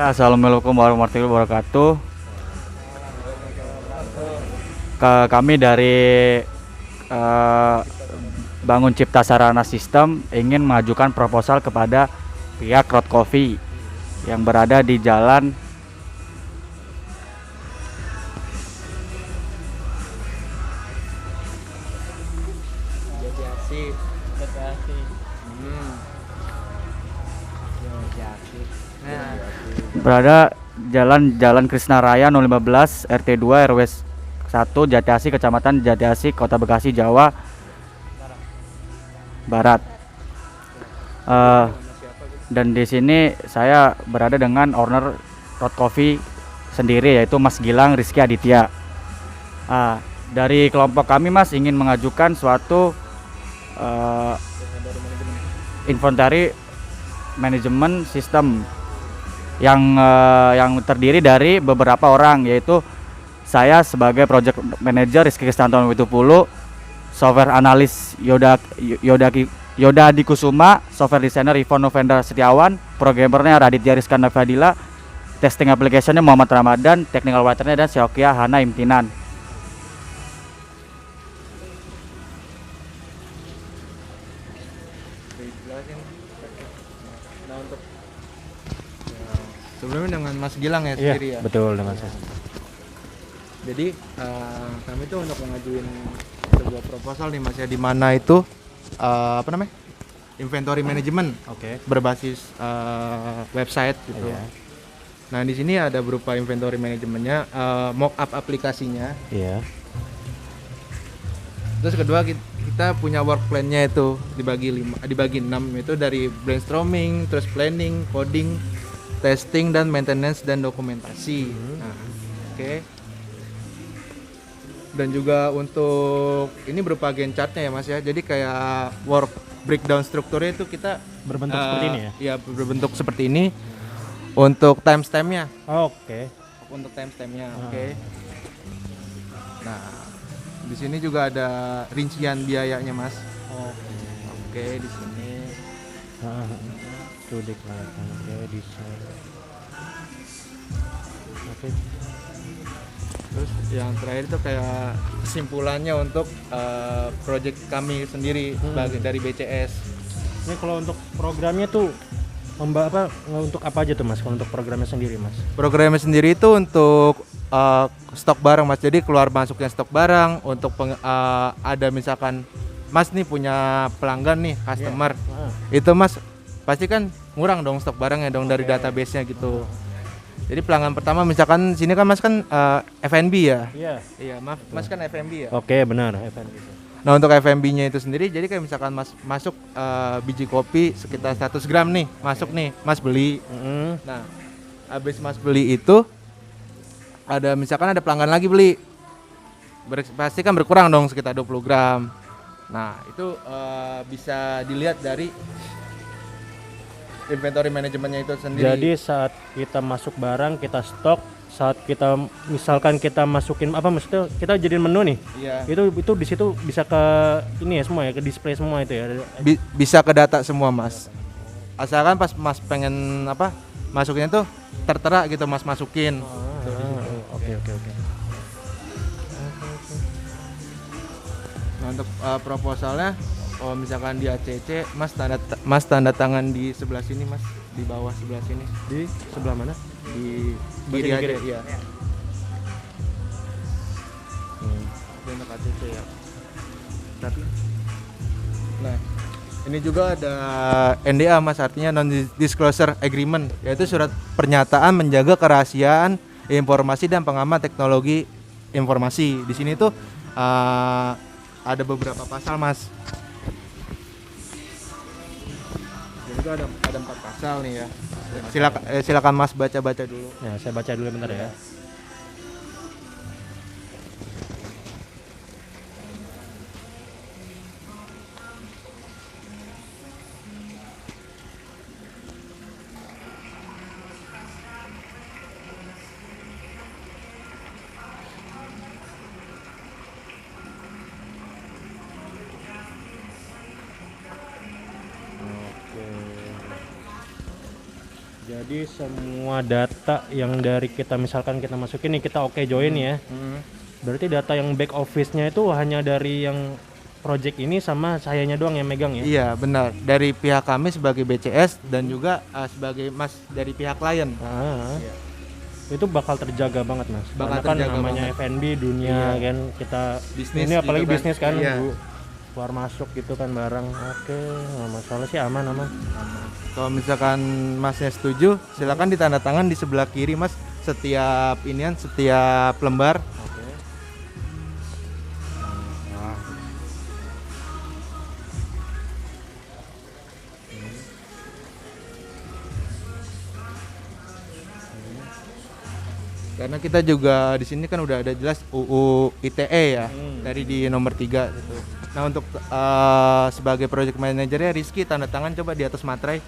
Ya, assalamualaikum warahmatullahi wabarakatuh. Kami dari eh, Bangun Cipta Sarana Sistem ingin mengajukan proposal kepada pihak Road Coffee yang berada di Jalan Jadi asik. Jadi asik. Jadi asik. Nah, berada Jalan Krisna Raya 015 RT 2 RW 1 Jati Asih, Kecamatan Jati Asih, Kota Bekasi, Jawa Barat. Eh, dan di sini saya berada dengan owner Road Coffee sendiri, yaitu Mas Gilang Rizky Aditya. Dari kelompok kami Mas ingin mengajukan suatu eh, inventory manajemen sistem yang terdiri dari beberapa orang, yaitu saya sebagai project manager Rizky Kristanto Witupulu, software analis Yoda Dikusuma, software designer Ivon Novendra Setiawan, programmernya Raditya Rizkana Fadila, testing applicationnya Muhammad Ramadan, technical writernya dan Syokia Hana Imtinan. dijelasin. Nah, untuk sebelumnya dengan Mas Gilang ya sendiri ya. Betul dengan saya. Jadi kami tuh untuk mengajuin sebuah proposal nih Mas ya, di mana itu apa namanya? Inventory management. Oke. Berbasis website gitu. Iya. Nah, di sini ada berupa inventory manajemennya, mock-up aplikasinya. Iya. Terus kedua kita punya work plan-nya itu dibagi 6, itu dari brainstorming, terus planning, coding, testing dan maintenance dan dokumentasi. Nah, oke. Dan juga untuk ini berupa Gantt chart-nya ya Mas ya. Jadi kayak work breakdown strukturnya itu kita Berbentuk seperti ini ya? Iya, berbentuk seperti ini. Untuk timestamp-nya. Oke. Untuk timestamp-nya, oke. Nah, di sini juga ada rincian biayanya Mas. Oke, di sini. Itu deklarasi. Oke, desain. Oke. Terus yang terakhir itu kayak kesimpulannya untuk project kami sendiri sebagai dari BCS. Ini kalau untuk programnya tuh untuk apa aja tuh Mas? Kalau untuk programnya sendiri Mas? Programnya sendiri itu untuk stok barang Mas. Jadi keluar masuknya stok barang untuk ada misalkan Mas nih punya pelanggan nih, customer. Itu Mas pasti kan ngurang dong stok barangnya dong dari database-nya gitu. Jadi pelanggan pertama misalkan sini kan Mas kan F&B ya. Iya. Iya, maaf Mas kan F&B ya. Oke, benar, F&B. Nah, untuk F&B-nya itu sendiri jadi kayak misalkan Mas masuk biji kopi sekitar 100 gram nih, masuk nih, Mas beli. Nah, habis Mas beli itu ada misalkan ada pelanggan lagi beli. Pasti kan berkurang dong sekitar 20 gram. Nah, itu bisa dilihat dari inventory manajemennya itu sendiri. Jadi saat kita masuk barang, kita stok, saat kita misalkan kita masukin apa maksudnya kita jadiin menu nih. Iya. Itu di situ bisa ke ini ya semua ya, ke display semua itu ya. Bisa ke data semua Mas. Asalkan pas Mas pengen apa masuknya tuh tertera gitu Mas masukin. Oke. Nah, untuk proposalnya kalau misalkan di ACC Mas tanda tangan di sebelah sini Mas, di bawah sebelah sini. Di sebelah mana? Di kiri Bagian aja kiri? iya. Itu untuk ACC ya. Tapi nah, ini juga ada NDA Mas, artinya non disclosure agreement, yaitu surat pernyataan menjaga kerahasiaan informasi dan pengaman teknologi informasi. Di sini tuh ada beberapa pasal Mas. Jadi itu ada 4 pasal nih ya. Silakan Mas baca-baca dulu. Ya, saya baca dulu bentar ya. Jadi semua data yang dari kita misalkan kita masukin nih, kita oke join ya. Berarti data yang back office-nya itu hanya dari yang project ini sama sayanya doang yang megang ya? Iya benar, dari pihak kami sebagai BCS dan juga sebagai Mas dari pihak klien. Iya. Itu bakal terjaga banget Mas. Bakal Karena kan terjaga namanya banget. F&B dunia kan kita Bisnis ini apalagi juga kan. bisnis kan Iya. keluar masuk gitu kan barang. Oke, nggak masalah sih, aman. Kalau misalkan Masnya setuju, silakan ditandatangan di sebelah kiri Mas, setiap lembar. Oke. Karena kita juga di sini kan udah ada jelas UU ITE ya, dari di nomor 3 gitu. Nah untuk sebagai project manajernya Rizky, tanda tangan coba di atas materai.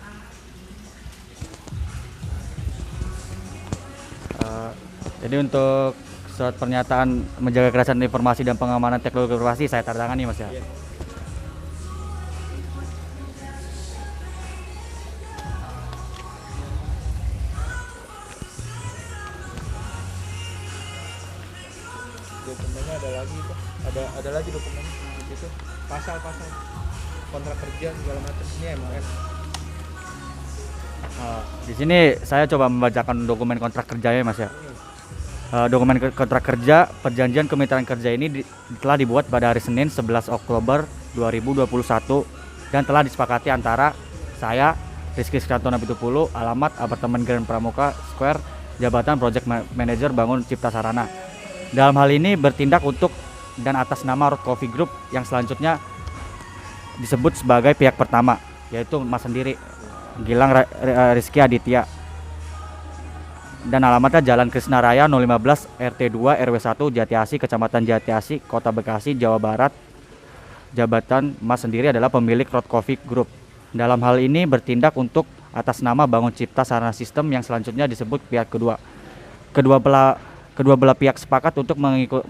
Jadi untuk surat pernyataan menjaga kerahasiaan informasi dan pengamanan teknologi informasi saya tanda tangan nih Mas ya. Dokumennya ada lagi itu, ada lagi dokumennya itu, pasal-pasal kontrak kerja segala macam ini MOS. Di sini saya coba membacakan dokumen kontrak kerjanya Mas ya. Dokumen kontrak kerja perjanjian kemitraan kerja ini telah dibuat pada hari Senin 11 Oktober 2021 dan telah disepakati antara saya Rizky Kristanto Pitupulu, alamat apartemen Grand Pramuka Square, jabatan Project Manager Bangun Cipta Sarana. Dalam hal ini bertindak untuk dan atas nama Road Coffee Group yang selanjutnya disebut sebagai pihak pertama, yaitu Mas sendiri Gilang Rizky Aditya, dan alamatnya Jalan Krisna Raya 015 RT 2 RW 1 Jatiasi, Kecamatan Jatiasi, Kota Bekasi, Jawa Barat. Jabatan Mas sendiri adalah pemilik Road Coffee Group. Dalam hal ini bertindak untuk atas nama Bangun Cipta Sarana Sistem yang selanjutnya disebut pihak kedua. Kedua belah pihak sepakat untuk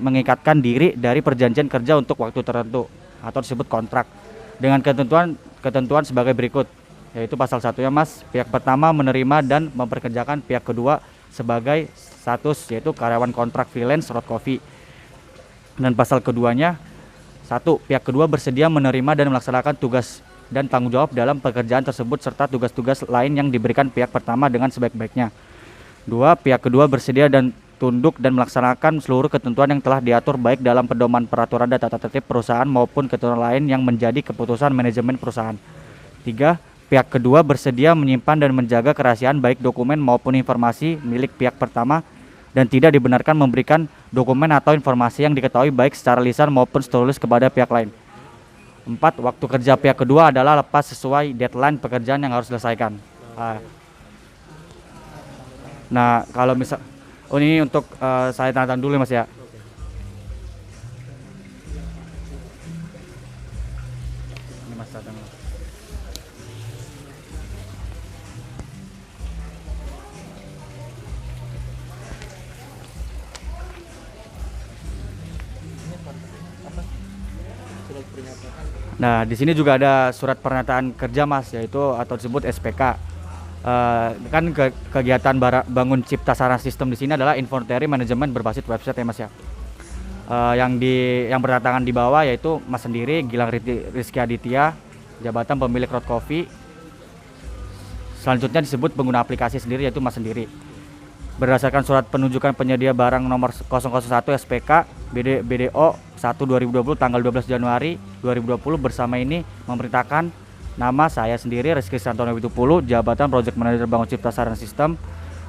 mengikatkan diri dari perjanjian kerja untuk waktu tertentu atau disebut kontrak dengan ketentuan sebagai berikut, yaitu pasal 1-nya Mas, pihak pertama menerima dan memperkerjakan pihak kedua sebagai status yaitu karyawan kontrak freelance Road Coffee. Dan pasal keduanya, 1, pihak kedua bersedia menerima dan melaksanakan tugas dan tanggung jawab dalam pekerjaan tersebut serta tugas-tugas lain yang diberikan pihak pertama dengan sebaik-baiknya. 2, pihak kedua bersedia dan tunduk dan melaksanakan seluruh ketentuan yang telah diatur baik dalam pedoman peraturan dan tata tertib perusahaan maupun ketentuan lain yang menjadi keputusan manajemen perusahaan. 3, pihak kedua bersedia menyimpan dan menjaga kerahasiaan baik dokumen maupun informasi milik pihak pertama dan tidak dibenarkan memberikan dokumen atau informasi yang diketahui baik secara lisan maupun tertulis kepada pihak lain. 4, waktu kerja pihak kedua adalah lepas sesuai deadline pekerjaan yang harus diselesaikan. Nah, kalau misal ini untuk saya tanda tangan dulu Mas ya. Ini Mas tanda tangan. Nah, di sini juga ada surat pernyataan kerja Mas, yaitu atau disebut SPK. Kan kegiatan Bangun Cipta Sarana Sistem di sini adalah inventory manajemen berbasis website ya Mas ya. Yang berdatangan di bawah yaitu Mas sendiri Gilang Rizky Aditya, jabatan pemilik Road Coffee. Selanjutnya disebut pengguna aplikasi sendiri yaitu Mas sendiri. Berdasarkan surat penunjukan penyedia barang nomor 001 SPK BDO 1 2020 tanggal 12 Januari 2020 bersama ini memerintahkan nama saya sendiri Rizky Kristanto Pitupulu, jabatan Project Manager Bangun Cipta Sarana Sistem,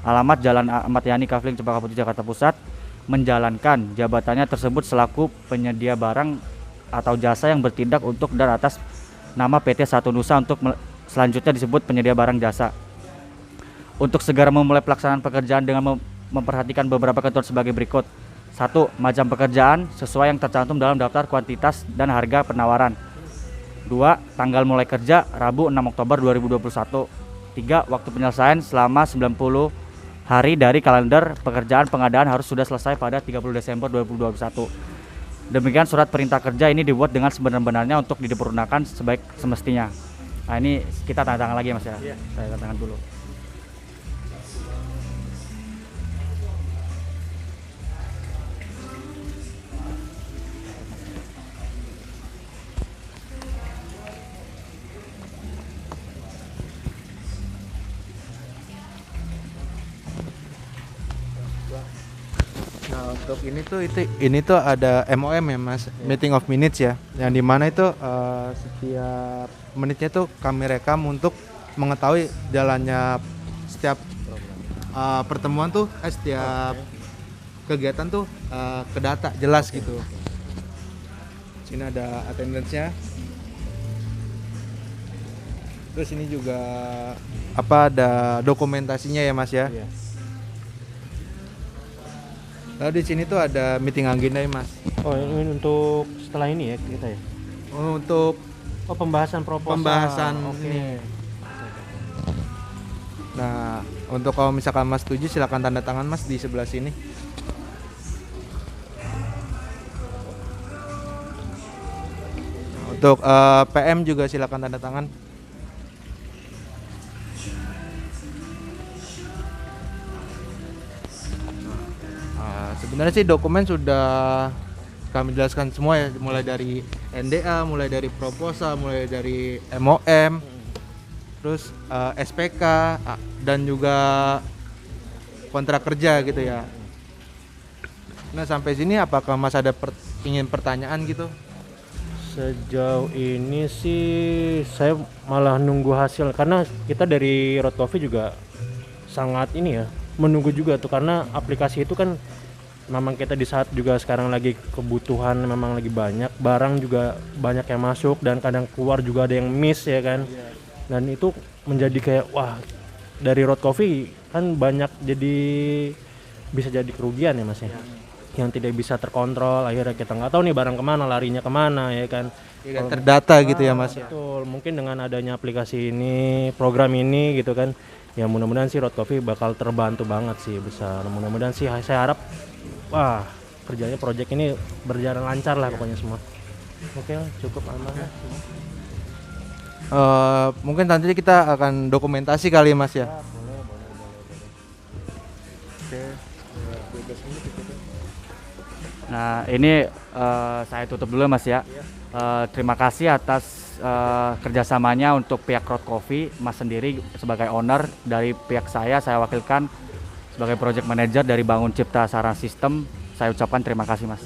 alamat Jalan Ahmad Yani Kavling Cempaka Putih Jakarta Pusat, menjalankan jabatannya tersebut selaku penyedia barang atau jasa yang bertindak untuk dan atas nama PT Satu Nusa untuk selanjutnya disebut penyedia barang jasa. Untuk segera memulai pelaksanaan pekerjaan dengan memperhatikan beberapa ketentuan sebagai berikut. 1. Macam pekerjaan sesuai yang tercantum dalam daftar kuantitas dan harga penawaran. 2. Tanggal mulai kerja Rabu 6 Oktober 2021. 3. Waktu penyelesaian selama 90 hari dari kalender pekerjaan pengadaan harus sudah selesai pada 30 Desember 2021. Demikian surat perintah kerja ini dibuat dengan sebenar-benarnya untuk dipergunakan sebaik semestinya. Nah, ini kita tanda tangan lagi Mas ya. Saya tanda tangan dulu. Nah untuk ini tuh ada MOM ya mas, meeting of minutes ya, yang dimana itu setiap menitnya tuh kami rekam untuk mengetahui jalannya setiap pertemuan tuh, setiap kegiatan tuh ke data jelas gitu. Sini ada attendance-nya. Terus ini juga ada dokumentasinya ya mas ya. Iya. Lalu di sini tuh ada meeting agenda ya mas. Oh ini untuk setelah ini ya kita ya. Untuk Pembahasan proposal. pembahasan Oke. ini. Nah, untuk kalau misalkan mas setuju silakan tanda tangan mas di sebelah sini. Untuk PM juga silakan tanda tangan. Sebenarnya sih dokumen sudah kami jelaskan semua ya, mulai dari NDA, mulai dari proposal, mulai dari MOM, terus SPK dan juga kontrak kerja gitu ya. Nah sampai sini apakah mas ada ingin pertanyaan gitu? Sejauh ini sih saya malah nunggu hasil karena kita dari Road Coffee juga sangat ini ya menunggu juga tuh karena aplikasi itu kan memang kita di saat juga sekarang lagi kebutuhan memang lagi banyak barang juga banyak yang masuk dan kadang keluar juga ada yang miss ya kan dan itu menjadi kayak wah dari Road Coffee kan banyak jadi bisa jadi kerugian ya mas ya yang tidak bisa terkontrol akhirnya kita nggak tahu nih barang kemana larinya kemana ya kan Ya, terdata gitu ya mas ya. betul mungkin dengan adanya aplikasi ini program ini gitu kan ya mudah-mudahan sih Road Coffee bakal terbantu banget sih besar mudah-mudahan sih saya harap wah kerjanya project ini berjalan lancar lah pokoknya semua oke lah, cukup aman lah Mungkin nanti kita akan dokumentasi kali mas ya. Nah ini saya tutup dulu mas ya. Terima kasih atas kerjasamanya untuk pihak Road Coffee. Mas sendiri sebagai owner, dari pihak saya wakilkan sebagai project manager dari Bangun Cipta Sarana Sistem. Saya ucapkan terima kasih mas.